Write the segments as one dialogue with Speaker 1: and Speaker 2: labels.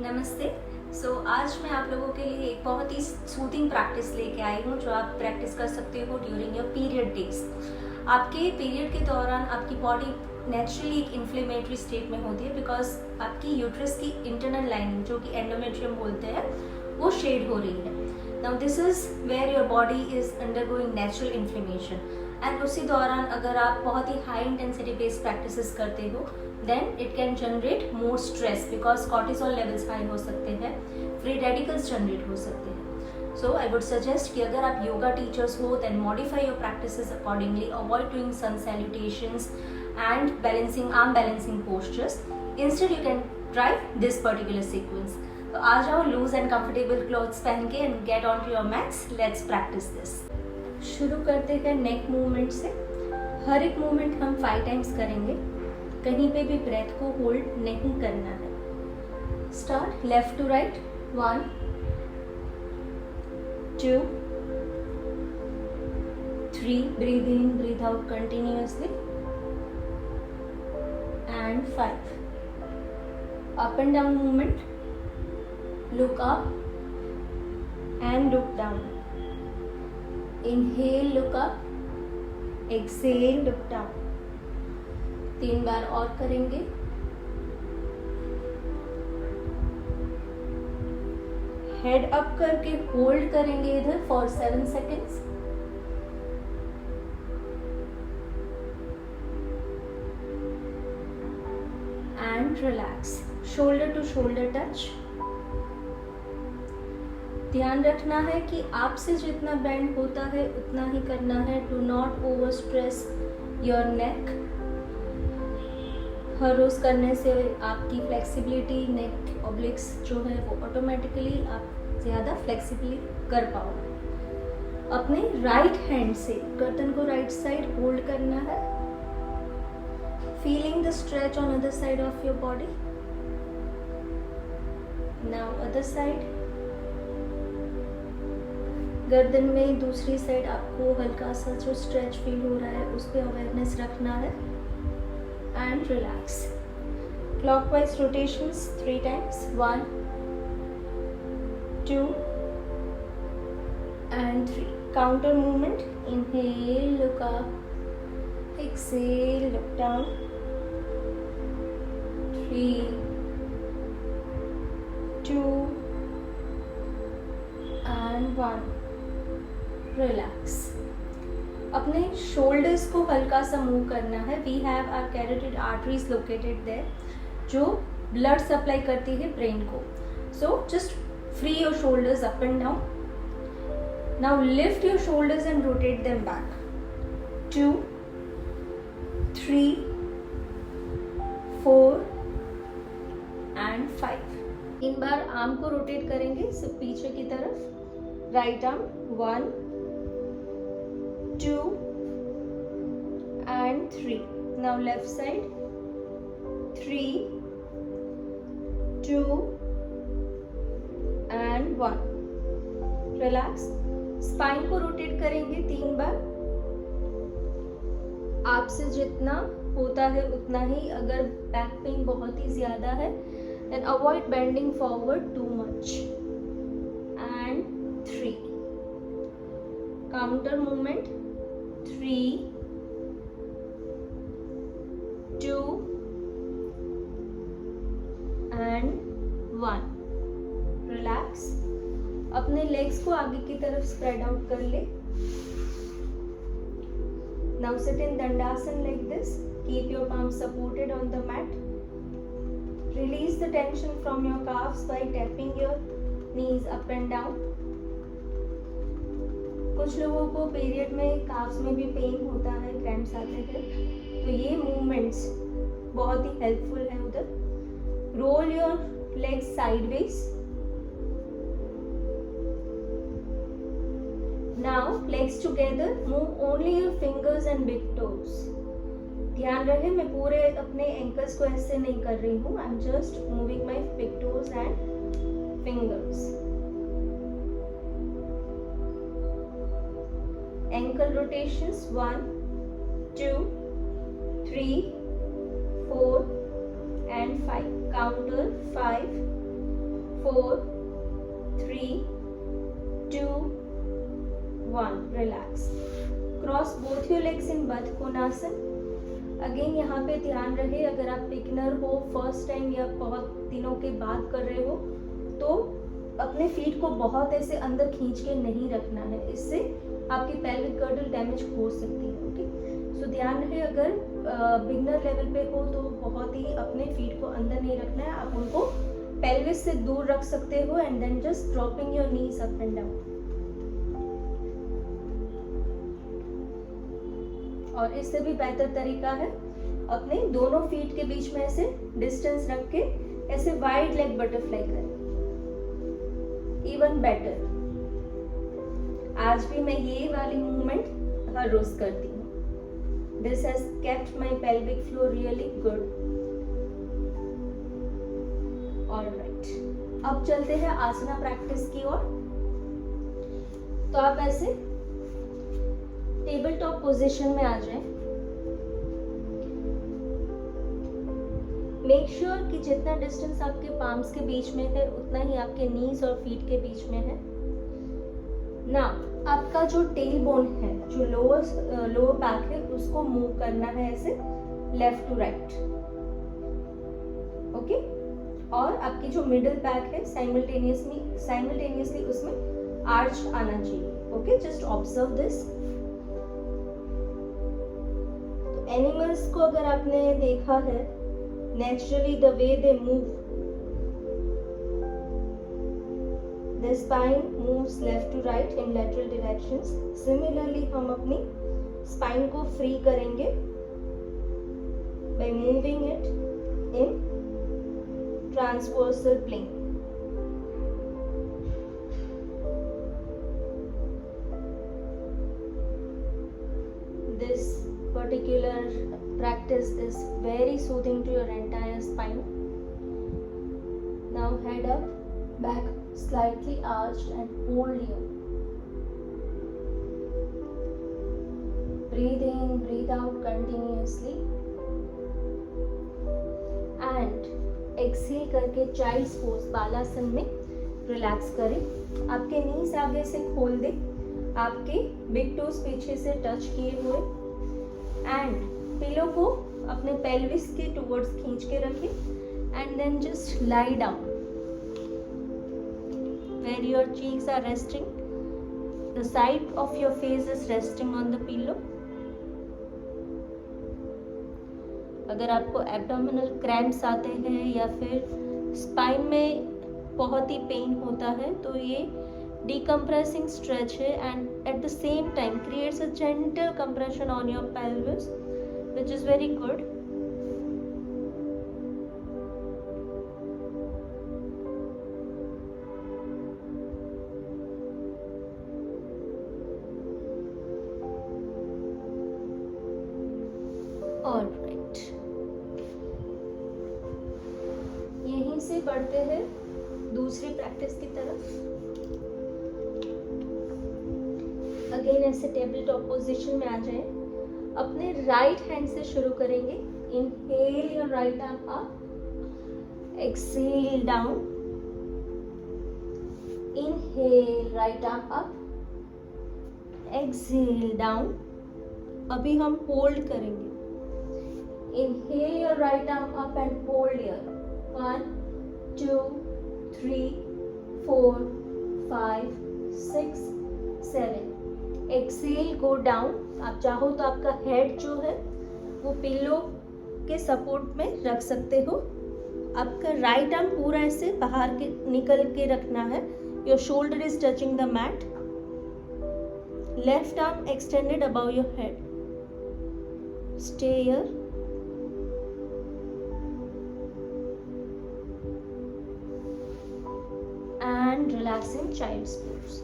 Speaker 1: नमस्ते। आज मैं आप लोगों के लिए एक बहुत ही सूथिंग प्रैक्टिस लेके आई हूँ जो आप प्रैक्टिस कर सकते हो ड्यूरिंग योर पीरियड डेज। आपके पीरियड के दौरान आपकी बॉडी नेचुरली एक इन्फ्लेमेटरी स्टेट में होती है बिकॉज आपकी यूट्रस की इंटरनल लाइनिंग जो कि एंडोमेट्रियम बोलते हैं वो शेड हो रही है। Now this is where your body is undergoing natural inflammation and उसी दौरान अगर आप बहुत ही हाई इंटेंसिटी बेस्ड प्रैक्टिसेस करते हो then it can generate more stress because cortisol levels high हो सकते हैं, free radicals generate हो सकते हैं। So I would suggest कि अगर आप yoga teachers हो then modify your practices accordingly, avoid doing sun salutations and balancing arm balancing postures. Instead you can try this particular sequence. तो आ जाओ loose and comfortable clothes पहन के and get onto your mats. Let's practice this. शुरू करते हैं neck movement से। हर एक movement हम 5 times करेंगे। कहीं पे भी ब्रेथ को होल्ड नहीं करना है। Start left to right 1 2 3 breathe in breathe out continuously and 5 up and down movement look up and look down inhale look up exhale look down 3 बार और करेंगे। हेड अप करके होल्ड करेंगे इधर for 7 seconds and relax. Shoulder to shoulder touch. ध्यान रखना है कि आपसे जितना बेंड होता है उतना ही करना है। Do not over stress your neck. हर रोज करने से आपकी फ्लेक्सिबिलिटी नेक ऑब्लिक्स जो है वो ऑटोमेटिकली आप ज़्यादा फ्लेक्सिबली कर पाओगे। अपने राइट हैंड से गर्दन को राइट साइड होल्ड करना है। Feeling the stretch on other side of your body. Now other side. गर्दन में दूसरी साइड आपको हल्का सा जो स्ट्रेच फील हो रहा है उस पर अवेयरनेस रखना है and relax. Clockwise rotations 3 times 1 2 and 3. Counter movement. Inhale, look up. Exhale, look down. 3 2 and 1. Relax. अपने शोल्डर्स को हल्का सा मूव करना है। We have our carotid arteries located there जो ब्लड सप्लाई करती है ब्रेन को। So just free your shoulders up and down. Now lift your shoulders and rotate them back. 2 3 4 and 5। 3 बार आर्म को रोटेट करेंगे सिर्फ पीछे की तरफ। Right arm 1 2 and 3. Now left side 3 2 and 1. Relax. Spine को रोटेट करेंगे 3 बार। आपसे जितना होता है उतना ही। अगर बैक पेन बहुत ही ज्यादा है then avoid bending forward too much. And 3. Counter movement 3 2 and 1. Relax. अपने लेग्स को आगे की तरफ स्प्रेड आउट कर ले। Now sit in Dandasana like this. Keep your palms supported on the mat. Release the tension from your calves by tapping your knees up and down. कुछ लोगों को पीरियड में काफ्स में भी पेन होता है, क्रैम्प्स आते हैं, तो ये मूवमेंट्स बहुत ही हेल्पफुल है उधर। Roll your legs sideways. Now legs together. Move only your fingers and big toes. ध्यान रहे मैं पूरे अपने एंकल्स को ऐसे नहीं कर रही हूँ। I am just moving my big toes and fingers. Ankle rotations 1 2 3 4 and 5. Counter 5 4, 3, 2, 1. Relax. Cross both your legs in Baddha Konasana. Again यहाँ पे ध्यान रहे, अगर आप बिगिनर हो, फर्स्ट टाइम या बहुत दिनों के बाद कर रहे हो, तो अपने फीट को बहुत ऐसे अंदर खींच के नहीं रखना है, इससे आपकी पेल्विक गर्डल डैमेज हो सकती है. ओके, सो ध्यान रहे, अगर बिगिनर लेवल पे हो तो बहुत ही अपने फीट को अंदर नहीं रखना है, आप उनको पेल्विस से दूर रख सकते हो and then just dropping your knees up and down. और इससे भी बेहतर तरीका है अपने दोनों फीट के बीच में ऐसे डिस्टेंस रख के ऐसे वाइड लेग बटरफ्लाई करें. Even better. आज भी मैं ये वाली मूवमेंट हर रोज करती हूँ. This has kept my pelvic floor really good. Alright, अब चलते हैं आसना प्रैक्टिस की ओर. तो आप ऐसे टेबल टॉप पोजीशन में आ जाएं. मेक श्योर कि जितना डिस्टेंस आपके पाम्स के बीच में है उतना ही आपके नीज और फीट के बीच में है. नाउ आपका जो टेल बोन है, जो लोअर बैक है, उसको मूव करना है ऐसे लेफ्ट टू राइट. ओके, और आपकी जो मिडिल बैक है साइमल्टेनियसली उसमें आर्च आना चाहिए. Okay, just observe this. Animals को अगर आपने देखा है, naturally the way they move, the spine moves left to right in lateral directions. Similarly हम अपनी spine को free करेंगे by moving it in transversal plane. This particular practice is very soothing to your entire spine. Now head up, back slightly arched and hold here. Breathe in, breathe out continuously. And exhale करके child's pose बालासन में relax करें. आपके नीज आगे से खोल दें, आपके big toes पीछे से टच किए हुए, एंड पिलो को अपने पेल्विस के टुवर्ड्स खींच के रखें and then just lie down where your cheeks are resting. The side of your face is resting on the pillow. अगर आपको एब्डोमिनल क्रैम्प्स आते हैं या फिर स्पाइन में बहुत ही पेन होता है, तो ये decompressing stretch है and at the same time creates a gentle compression on your pelvis, which is very good. All right, यहीं से बढ़ते हैं दूसरी प्रैक्टिस की तरफ. अगेन ऐसे टेबल टॉप पोजीशन में आ जाएं. अपने राइट हैंड से शुरू करेंगे. Inhale your right arm up, exhale down. Inhale right arm up, exhale down. अभी हम होल्ड करेंगे. Inhale your right arm up and hold here. 1, 2, 3, 4, 5, 6, 7. Exhale go down. आप चाहो तो आपका हेड जो है वो पिलो के सपोर्ट में रख सकते हो. आपका राइट आर्म पूरा ऐसे बाहर के निकल के रखना है. Your shoulder is touching the mat. Left arm extended above your head. Stay here. And relax in child's pose.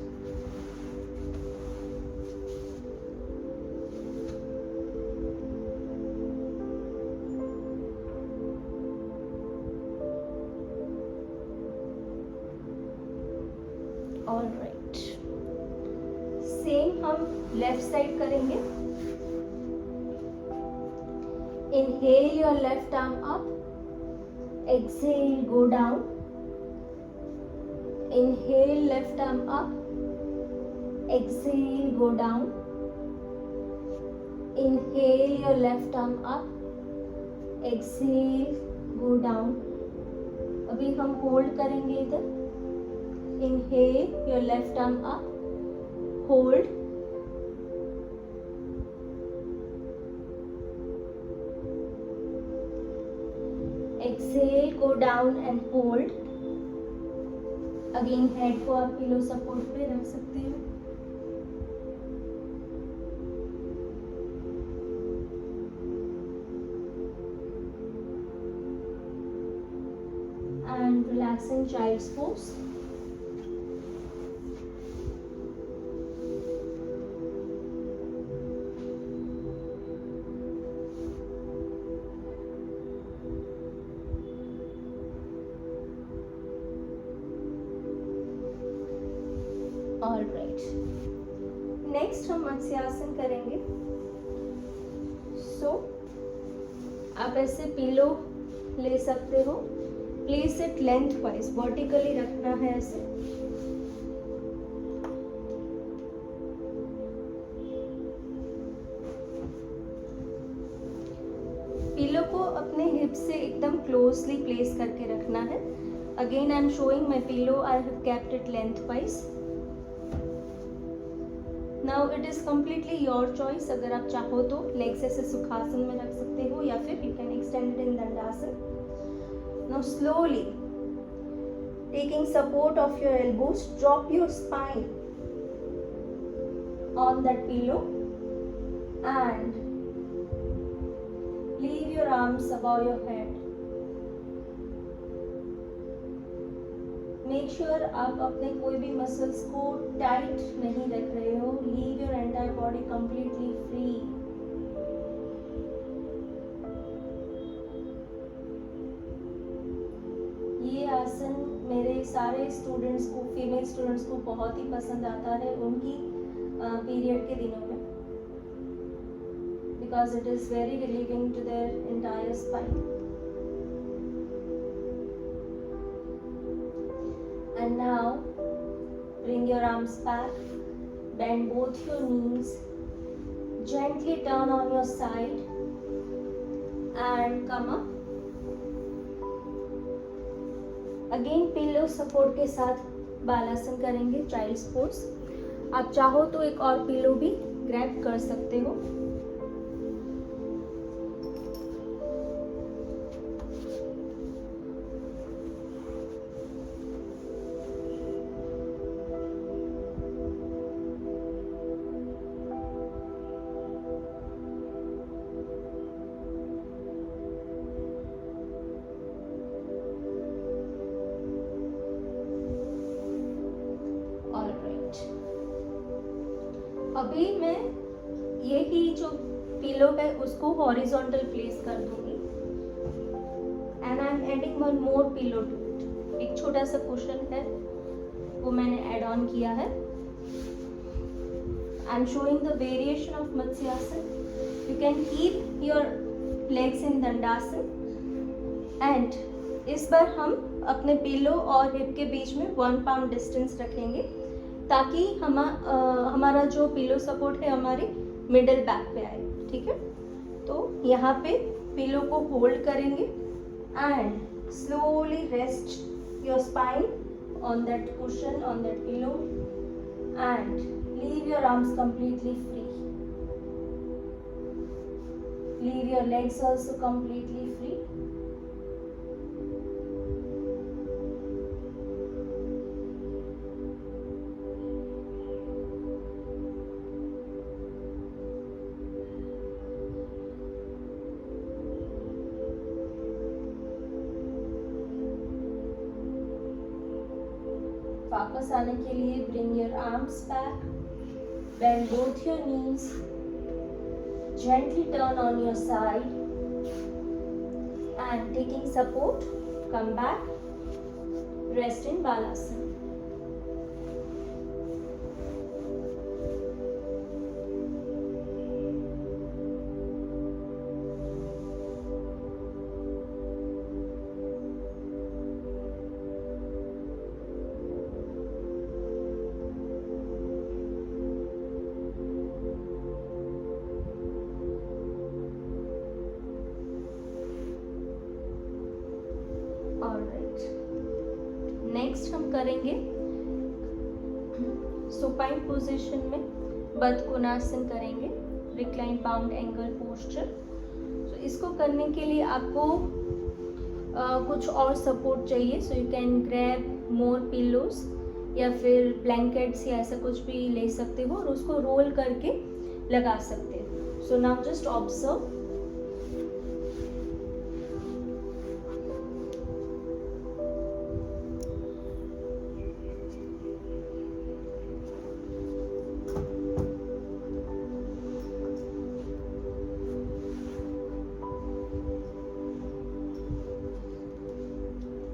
Speaker 1: All right. Same हम लेफ्ट साइड करेंगे. Inhale your left arm up. Exhale, go down. inhale, left arm up. Exhale, go down. Inhale your left arm up. Exhale, go down. अभी हम hold करेंगे इधर. Inhale your left arm up. Hold. Exhale, go down and hold. Again head को आप pillow support पे रख सकते हो. And relaxing child's pose. All right. Next हम मत्स्यासन करेंगे. So आप ऐसे पिलो ले सकते हो. Place it length wise, vertically रखना है ऐसे. पिलो को अपने हिप से एकदम क्लोजली प्लेस करके रखना है. Again I am showing my pillow. I have kept it length wise. Now it is completely your choice. अगर आप चाहो तो लेग्स ऐसे सुखासन में रख सकते हो या फिर you can extend it in Dandasana. Now slowly, taking support of your elbows, drop your spine on that pillow and leave your arms above your head. Make sure आप अपने कोई भी मसल्स को टाइट नहीं रख रहे हो. Leave your entire body completely free. ये आसन मेरे सारे स्टूडेंट्स को, फीमेल स्टूडेंट्स को बहुत ही पसंद आता है उनकी पीरियड के दिनों में, because it is very relieving to their entire spine. And now bring your arms back, bend both your knees, gently turn on your side and come up. Again pillow support के साथ बालासन करेंगे, child's pose. आप चाहो तो एक और pillow भी grab कर सकते हो. अभी मैं यही जो पिलो है उसको हॉरिजॉन्टल प्लेस कर दूंगी. And I am adding one more pillow to it. एक छोटा सा कुशन है वो मैंने ऐड ऑन किया है. I am showing the variation of matsyasana. You can keep your legs in Dandasana. And इस बार हम अपने पिलो और हिप के बीच में 1 पाउंड डिस्टेंस रखेंगे ताकि हमारा जो पिलो सपोर्ट है हमारे मिडल बैक पे आए. ठीक है. तो यहाँ पे पिलो को होल्ड करेंगे and slowly rest your spine on that cushion, on that pillow and leave your arms completely free. Leave your legs also completely free. वापस आने के लिए bring your arms back, bend both your knees, gently turn on your side and taking support, come back, rest in Balasana. Next हम करेंगे supine position में बद्ध कोणासन करेंगे, recline bound angle posture. तो इसको करने के लिए आपको कुछ और सपोर्ट चाहिए, सो you can grab more pillows या फिर ब्लैंकेट्स या ऐसा कुछ भी ले सकते हो और उसको रोल करके लगा सकते हो। So now just observe.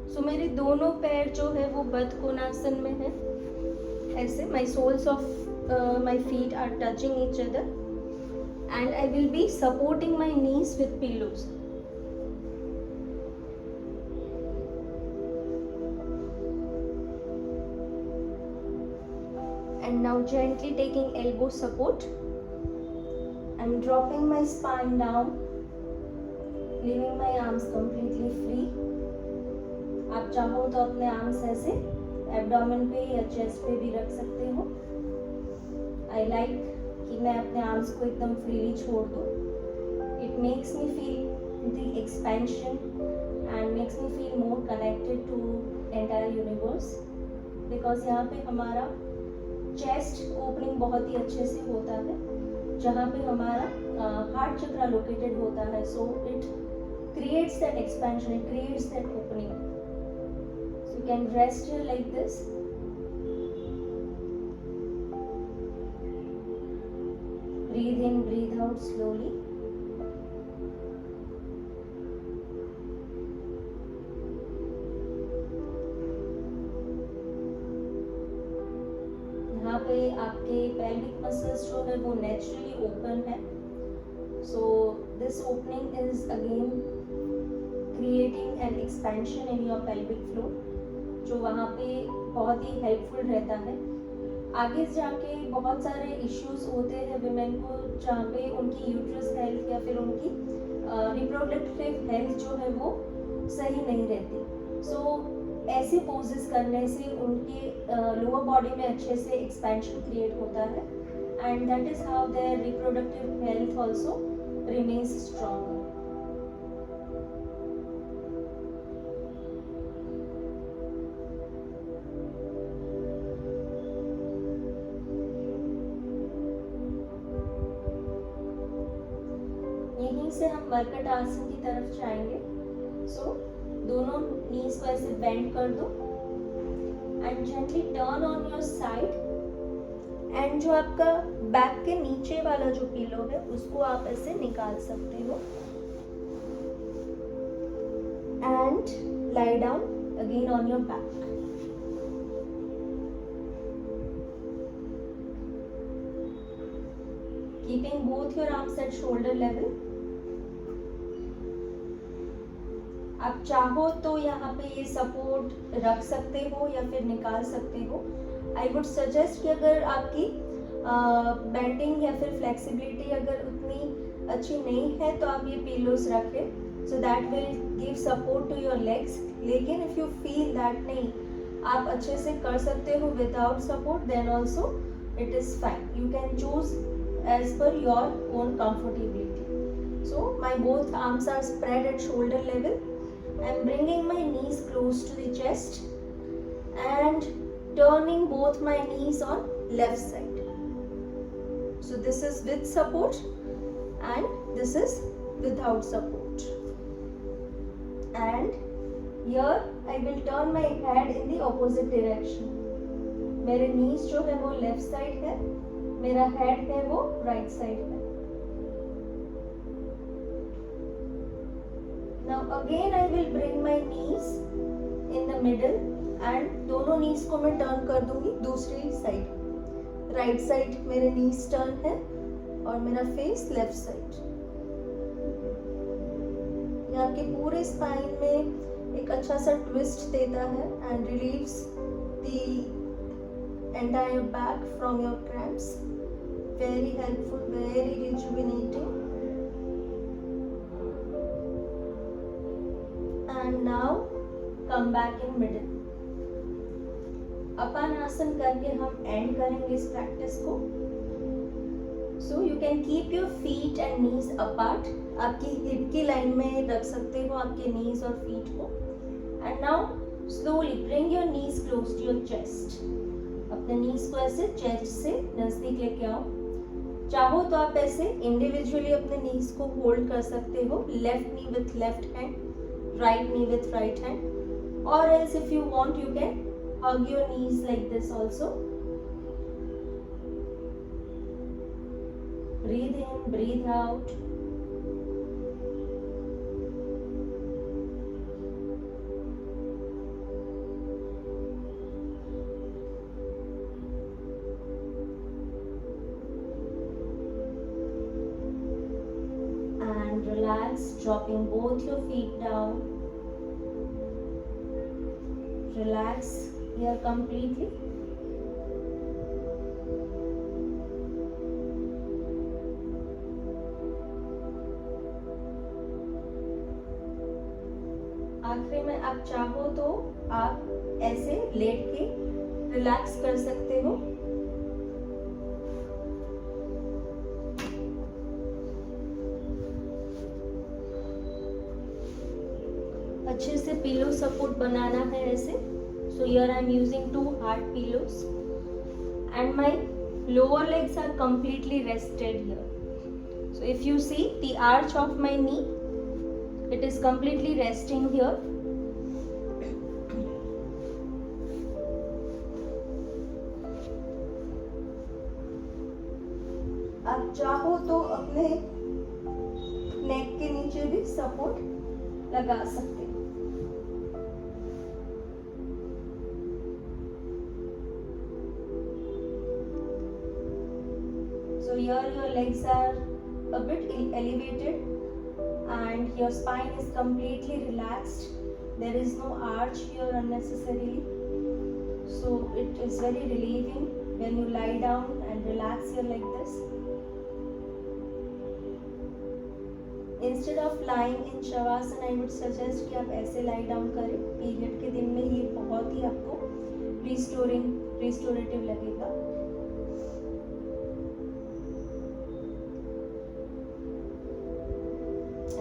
Speaker 1: तो मेरे दोनों पैर जो है वो बद्ध कोणासन में है, ऐसे my soles of my feet are touching each other and I will be supporting my knees with pillows. And now gently taking elbow support, I'm dropping my spine down, leaving my arms completely free. आप चाहो तो अपने arms ऐसे abdomen पे या chest पे भी रख सकते हो। आई लाइक कि मैं अपने आर्म्स को एकदम फ्रीली छोड़ दूँ। It makes me feel the expansion and makes me feel more connected to entire universe, because यहाँ पे हमारा चेस्ट ओपनिंग बहुत ही अच्छे से होता है, जहाँ पे हमारा हार्ट चक्रा लोकेटेड होता है। So it creates that expansion, it creates that opening. So you can rest here like this. Breathe in, breathe out slowly. यहाँ पे आपके pelvic muscles जो है वो naturally open है. So this opening is again creating an expansion in your pelvic floor, जो वहाँ पे बहुत ही हेल्पफुल रहता है। आगे जाके बहुत सारे इश्यूज होते हैं विमेन को, जहाँ पे उनकी यूट्रस हेल्थ या फिर उनकी रिप्रोडक्टिव हेल्थ जो है वो सही नहीं रहती। सो ऐसे पोजेस करने से उनके लोअर बॉडी में अच्छे से एक्सपेंशन क्रिएट होता है, and that is how their reproductive health also remains stronger. यहीं से हम मरकट आसन की तरफ जाएंगे। सो दोनों नीज को ऐसे बेंड कर दो and gently turn on your side, and जो आपका बैक के नीचे वाला जो पिलो है उसको आप ऐसे निकाल सकते हो and lie down again on your back. Keeping both your arms at shoulder level. आप चाहो तो यहाँ पे ये सपोर्ट रख सकते हो या फिर निकाल सकते हो। आई वुड सजेस्ट कि अगर आपकी बेंडिंग या फिर फ्लेक्सिबिलिटी अगर उतनी अच्छी नहीं है तो आप ये पिलोज रखें, so that will give support to your legs. लेकिन इफ़ यू फील दैट नहीं आप अच्छे से कर सकते हो without support, then also it is fine. You can choose as per your own comfortability. So my both arms are spread at shoulder level. I am bringing my knees close to the chest and turning both my knees on left side. So this is with support and this is without support. And here I will turn my head in the opposite direction. मेरे knees जो है वो left side है, मेरा head है वो right side है. Now again I will bring my knees in the middle and दोनों knees को मैं turn कर दूंगी दूसरी side. Right side मेरे knees turn है और मेरा face left side. ये आपके पूरे spine में एक अच्छा सा twist देता है and relieves the entire back from your cramps. Very helpful, very rejuvenating. And now come back in middle. अपान आसन करके हम एंड करेंगे इस प्रैक्टिस को। So you can keep your feet and knees apart, आपकी हिप की लाइन में रख सकते हो आपके नीज और फीट को। And now slowly bring your knees close to your chest, अपने नीज को ऐसे चेस्ट से नजदीक लेके आओ। चाहो तो आप ऐसे इंडिविजुअली अपने नीज को होल्ड कर सकते हो, left knee with left hand, right knee with right hand, or else if you want you can hug your knees like this also. Breathe in, breathe out. And relax, dropping both your feet down. Relax here completely. आखिरी में आप चाहो तो आप ऐसे late के relax कर सकते हो। अच्छे से पिलो सपोर्ट बनाना है ऐसे। So here I am using 2 hard pillows and my lower legs are completely rested here. So if you see the arch of my knee, it is completely resting here. आप चाहो तो अपने नेक के नीचे भी support लगा सकते हैं। So here your legs are a bit elevated and your spine is completely relaxed. There is no arch here unnecessarily. So it is very relieving when you lie down and relax here like this. Instead of lying in Shavasana, I would suggest कि आप ऐसे lie down करें। Period के दिन में ये बहुत ही आपको restorative लगेगा।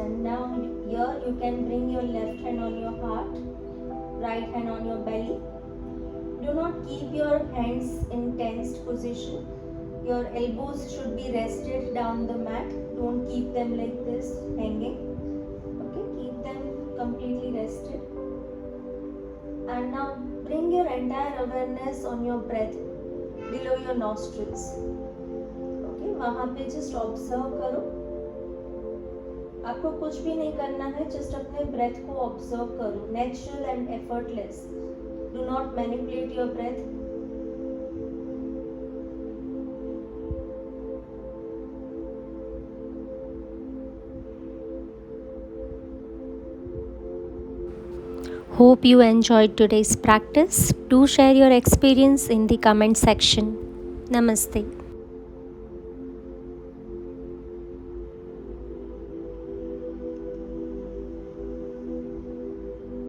Speaker 1: And now here you can bring your left hand on your heart, right hand on your belly. Do not keep your hands in tensed position. Your elbows should be rested down the mat. Don't keep them like this hanging. Okay, keep them completely rested. And now bring your entire awareness on your breath below your nostrils. Okay, वहाँ पे just observe करो। आपको कुछ भी नहीं करना है, just अपने ब्रेथ को ऑब्जर्व करो, natural and effortless. Do not manipulate your breath.
Speaker 2: Hope you enjoyed today's practice. Do share your experience in the comment section. Namaste.